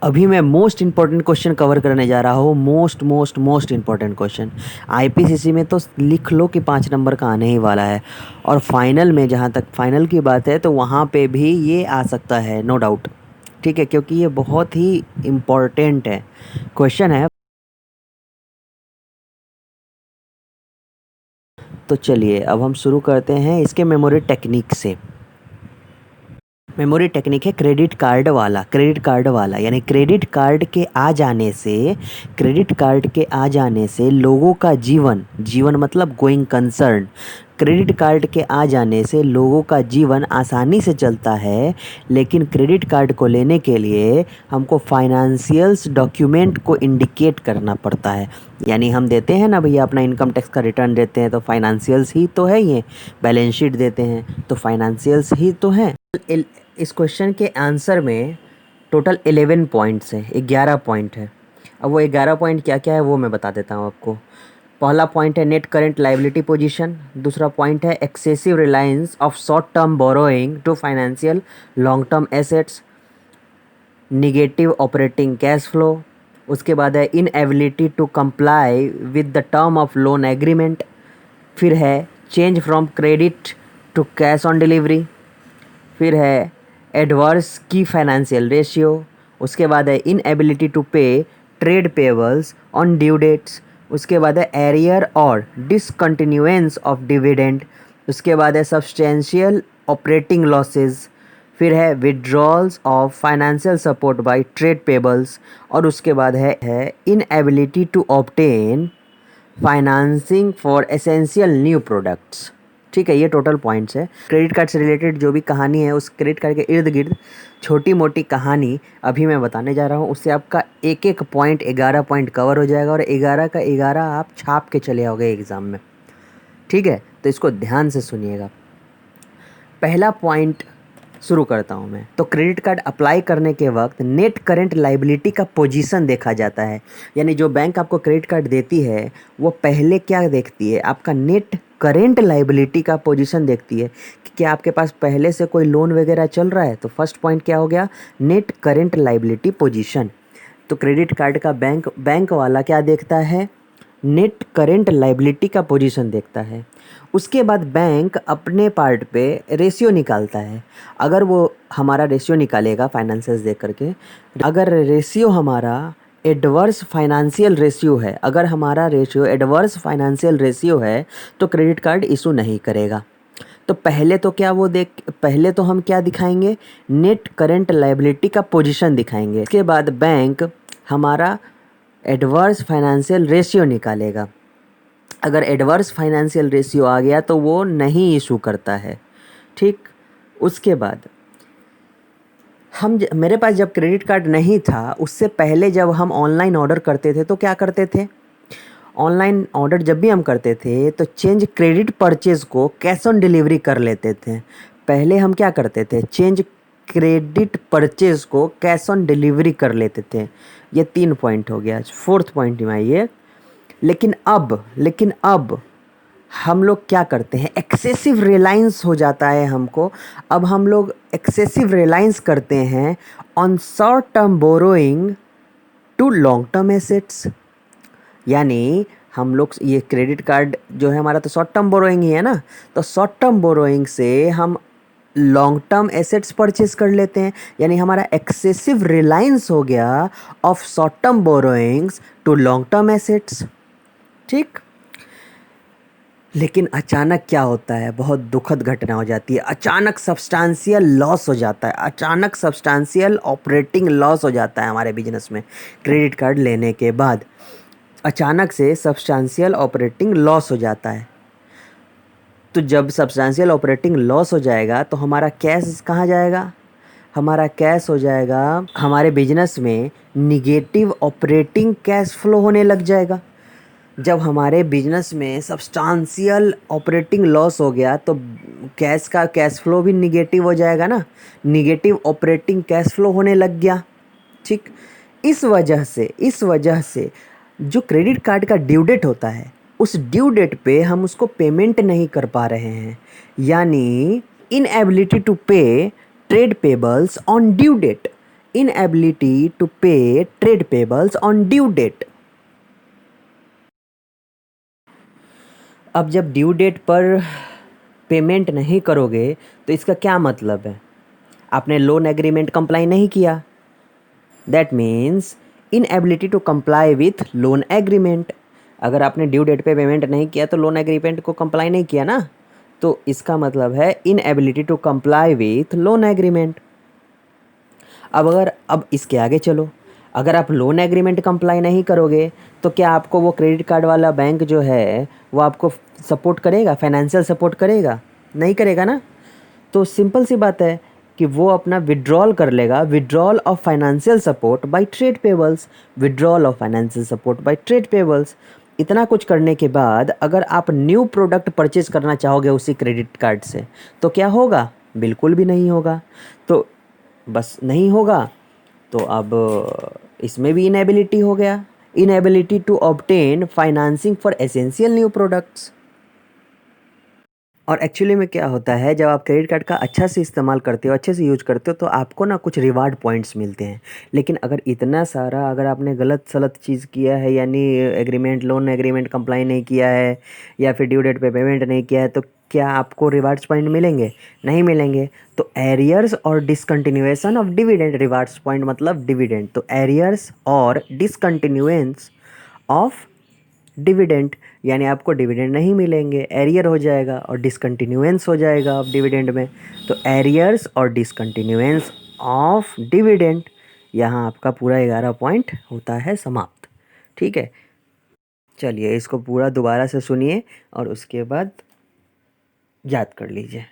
अभी मैं most important question cover करने जा रहा हूँ। मोस्ट इम्पॉर्टेंट क्वेश्चन आईपीसीसी में तो लिख लो कि 5 नंबर का आने ही वाला है। और फाइनल में, जहाँ तक फाइनल की बात है, तो वहाँ पे भी ये आ सकता है, नो डाउट। ठीक है, क्योंकि ये बहुत ही इम्पॉर्टेंट है, क्वेश्चन है। तो चलिए अब हम शुरू करते हैं इसके मेमोरी टेक्निक से। मेमोरी टेक्निक है क्रेडिट कार्ड वाला यानी क्रेडिट कार्ड के आ जाने से लोगों का जीवन मतलब गोइंग कंसर्न। क्रेडिट कार्ड के आ जाने से लोगों का जीवन आसानी से चलता है, लेकिन क्रेडिट कार्ड को लेने के लिए हमको फाइनेंशियल्स डॉक्यूमेंट को इंडिकेट करना पड़ता है। यानी हम देते हैं ना भैया, अपना इनकम टैक्स का रिटर्न देते हैं तो फाइनेंशियल्स ही तो है, ये बैलेंस शीट देते हैं तो फाइनेंशियल्स ही तो हैं। इस क्वेश्चन के आंसर में टोटल 11 पॉइंट्स हैं, 11 पॉइंट है। अब वो 11 पॉइंट क्या क्या है वो मैं बता देता हूँ आपको। पहला पॉइंट है नेट करेंट लाइबिलिटी पोजीशन। दूसरा पॉइंट है excessive reliance of short term borrowing to financial long term assets. Negative operating cash flow. उसके बाद है inability to comply with the term of loan agreement. फिर है change from credit to cash on delivery. फिर है adverse key financial ratio. उसके बाद है inability to pay trade payables on due dates. उसके बाद है एरियर और डिसकंटिन्यूएंस ऑफ डिविडेंड। उसके बाद है सब्सटेंशियल ऑपरेटिंग लॉसेस। फिर है withdrawals of financial support by trade payables. और उसके बाद है inability to obtain financing for essential new products. ठीक है, ये टोटल पॉइंट्स है। क्रेडिट कार्ड से रिलेटेड जो भी कहानी है उस क्रेडिट कार्ड के इर्द गिर्द छोटी मोटी कहानी अभी मैं बताने जा रहा हूँ। उससे आपका एक एक पॉइंट 11 पॉइंट कवर हो जाएगा और 11 का 11 आप छाप के चले आओगे एग्ज़ाम में। ठीक है, तो इसको ध्यान से सुनिएगा। पहला पॉइंट शुरू करता हूँ मैं। तो क्रेडिट कार्ड अप्लाई करने के वक्त नेट करेंट लाइबिलिटी का पोजीशन देखा जाता है। यानी जो बैंक आपको क्रेडिट कार्ड देती है वो पहले क्या देखती है, आपका नेट करेंट लाइबिलिटी का पोजीशन देखती है कि क्या आपके पास पहले से कोई लोन वगैरह चल रहा है। तो फर्स्ट पॉइंट क्या हो गया, नेट करेंट लाइबिलिटी पोजीशन। तो क्रेडिट कार्ड का बैंक वाला क्या देखता है, नेट करेंट लाइबिलिटी का पोजीशन देखता है। उसके बाद बैंक अपने पार्ट पे रेशियो निकालता है। अगर वो हमारा रेशियो निकालेगा फाइनेंसेस देख करके, अगर रेशियो हमारा एडवर्स फाइनेंशियल रेशियो है, अगर हमारा रेशियो एडवर्स फाइनेंशियल रेशियो है तो क्रेडिट कार्ड इशू नहीं करेगा। तो पहले तो हम क्या दिखाएंगे, नेट करेंट लाइबिलिटी का पोजीशन दिखाएंगे। इसके बाद बैंक हमारा एडवर्स फाइनेंशियल रेशियो निकालेगा। अगर एडवर्स फाइनेंशियल रेशियो आ गया तो वो नहीं इशू करता है। ठीक, उसके बाद मेरे पास जब क्रेडिट कार्ड नहीं था उससे पहले जब हम ऑनलाइन ऑर्डर करते थे तो क्या करते थे, ऑनलाइन ऑर्डर जब भी हम करते थे तो चेंज क्रेडिट परचेज को कैश ऑन डिलीवरी कर लेते थे। पहले हम क्या करते थे, चेंज क्रेडिट परचेज को कैश ऑन डिलीवरी कर लेते थे। ये 3 पॉइंट हो गया। फोर्थ पॉइंट में आइए। लेकिन अब हम लोग क्या करते हैं, एक्सेसिव रिलायंस हो जाता है हमको। अब हम लोग एक्सेसिव रिलायंस करते हैं on short term borrowing to long term assets. यानी हम लोग ये क्रेडिट कार्ड जो है हमारा तो शॉर्ट टर्म बोरोइंग ही है ना, तो शॉर्ट टर्म बोरोइंग से हम लॉन्ग टर्म एसेट्स परचेज कर लेते हैं। यानी हमारा एक्सेसिव रिलायंस हो गया of short term borrowings to long term assets. ठीक, लेकिन अचानक क्या होता है, बहुत दुखद घटना हो जाती है। अचानक सब्सटेंशियल लॉस हो जाता है, अचानक सब्सटेंशियल ऑपरेटिंग लॉस हो जाता है हमारे बिजनेस में। क्रेडिट कार्ड लेने के बाद अचानक से सब्सटेंशियल ऑपरेटिंग लॉस हो जाता है। तो जब सब्सटेंशियल ऑपरेटिंग लॉस हो जाएगा तो हमारा कैश कहाँ जाएगा, हमारा कैश हो जाएगा हमारे बिजनेस में निगेटिव ऑपरेटिंग कैश फ्लो होने लग जाएगा। जब हमारे बिजनेस में सब्सटेंशियल ऑपरेटिंग लॉस हो गया तो कैश फ्लो भी निगेटिव हो जाएगा ना, निगेटिव ऑपरेटिंग कैश फ्लो होने लग गया। ठीक, इस वजह से जो क्रेडिट कार्ड का ड्यू डेट होता है उस ड्यू डेट पे हम उसको पेमेंट नहीं कर पा रहे हैं। यानी inability to pay trade payables on due date. Inability to pay trade payables on due date. अब जब ड्यू डेट पर पेमेंट नहीं करोगे तो इसका क्या मतलब है? आपने लोन एग्रीमेंट कंप्लाई नहीं किया, that means inability to comply with loan agreement. अगर आपने ड्यू डेट पे पेमेंट नहीं किया तो लोन एग्रीमेंट को कंप्लाई नहीं किया ना, तो इसका मतलब है inability to comply with loan agreement. अब इसके आगे चलो, अगर आप लोन एग्रीमेंट कंप्लाई नहीं करोगे तो क्या आपको वो क्रेडिट कार्ड वाला बैंक जो है वो आपको सपोर्ट करेगा, फाइनेंशियल सपोर्ट करेगा? नहीं करेगा ना। तो सिंपल सी बात है कि वो अपना विड्रॉल कर लेगा, withdrawal of financial support by trade pebbles, withdrawal of financial support by trade pebbles. इतना कुछ करने के बाद अगर आप न्यू प्रोडक्ट परचेज करना चाहोगे उसी क्रेडिट कार्ड से तो क्या होगा? बिल्कुल भी नहीं होगा। तो बस नहीं होगा तो अब इसमें भी इनएबिलिटी हो गया, inability to obtain financing for essential new products. और एक्चुअली में क्या होता है, जब आप क्रेडिट कार्ड का अच्छा से इस्तेमाल करते हो, अच्छे से यूज करते हो तो आपको ना कुछ रिवार्ड पॉइंट्स मिलते हैं। लेकिन अगर इतना सारा अगर आपने गलत सलत चीज़ किया है, यानी एग्रीमेंट लोन एग्रीमेंट कंप्लाई नहीं किया है या फिर ड्यू डेट पे पेमेंट नहीं किया है, तो क्या आपको रिवार्ड्स पॉइंट मिलेंगे? नहीं मिलेंगे। तो एरियर्स और discontinuation of dividend, rewards point मतलब डिविडेंड, तो एरियर्स और डिसकंटिन्यूएंस ऑफ डिविडेंड, यानी आपको डिविडेंड नहीं मिलेंगे, एरियर हो जाएगा और डिसकंटिन्यूएंस हो जाएगा अब डिविडेंड में। तो एरियर्स और डिसकंटिन्यूएंस ऑफ डिविडेंड, यहाँ आपका पूरा 11 पॉइंट होता है समाप्त। ठीक है, चलिए इसको पूरा दोबारा से सुनिए और उसके बाद याद कर लीजिए।